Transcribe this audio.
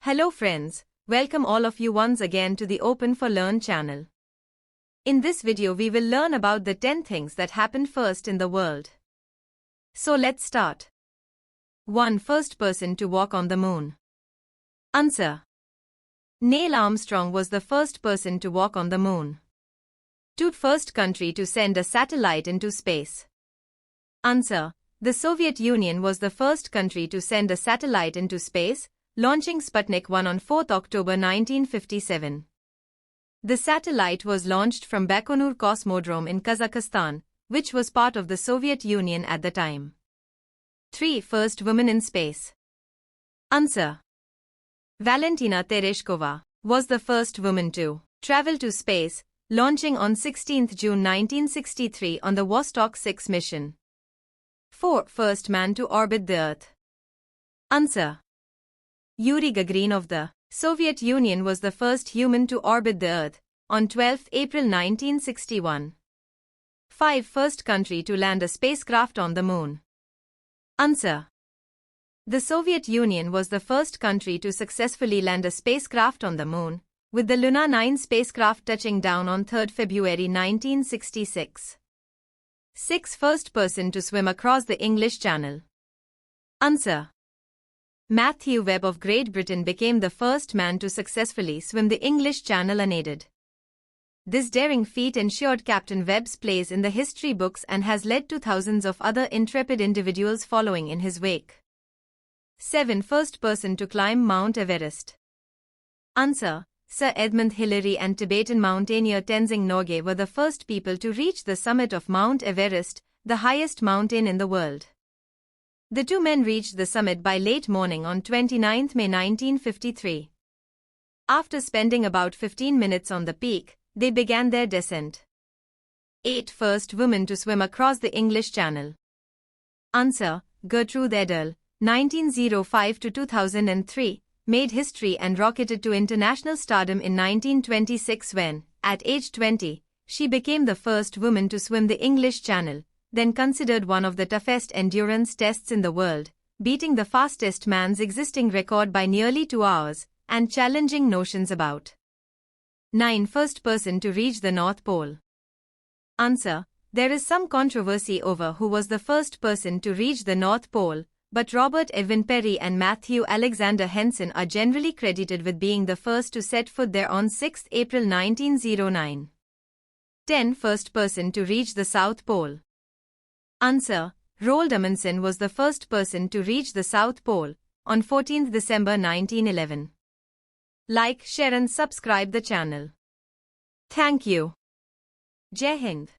Hello friends, welcome all of you once again to the Open4Learn channel. In this video we will learn about the 10 things that happened first in the world. So let's start. 1. First person to walk on the moon. Answer. Neil Armstrong was the first person to walk on the moon. 2. First country to send a satellite into space. Answer. The Soviet Union was the first country to send a satellite into space, launching Sputnik 1 on 4 October 1957. The satellite was launched from Baikonur Cosmodrome in Kazakhstan, which was part of the Soviet Union at the time. 3. First woman in space. Answer. Valentina Tereshkova was the first woman to travel to space, launching on 16 June 1963 on the Vostok 6 mission. 4. First man to orbit the Earth. Answer. Yuri Gagarin of the Soviet Union was the first human to orbit the Earth, on 12 April 1961. 5. First country to land a spacecraft on the moon. Answer. The Soviet Union was the first country to successfully land a spacecraft on the moon, with the Luna 9 spacecraft touching down on 3 February 1966. 6. First person to swim across the English Channel. Answer. Matthew Webb of Great Britain became the first man to successfully swim the English Channel unaided. This daring feat ensured Captain Webb's place in the history books and has led to thousands of other intrepid individuals following in his wake. 7. First person to climb Mount Everest. Answer. Sir Edmund Hillary and Tibetan mountaineer Tenzing Norgay were the first people to reach the summit of Mount Everest, the highest mountain in the world. The two men reached the summit by late morning on 29 May 1953. After spending about 15 minutes on the peak, they began their descent. 8. First woman to swim across the English Channel. Answer. Gertrude Edel, 1905 to 2003, made history and rocketed to international stardom in 1926 when, at age 20, she became the first woman to swim the English Channel, then considered one of the toughest endurance tests in the world, beating the fastest man's existing record by nearly 2 hours, and challenging notions about. 9. First person to reach the North Pole. Answer. There is some controversy over who was the first person to reach the North Pole, but Robert Edwin Peary and Matthew Alexander Henson are generally credited with being the first to set foot there on 6 April 1909. 10. First person to reach the South Pole. Answer. Roald Amundsen was the first person to reach the South Pole, on 14 December 1911. Like, share and subscribe the channel. Thank you. Jai Hind.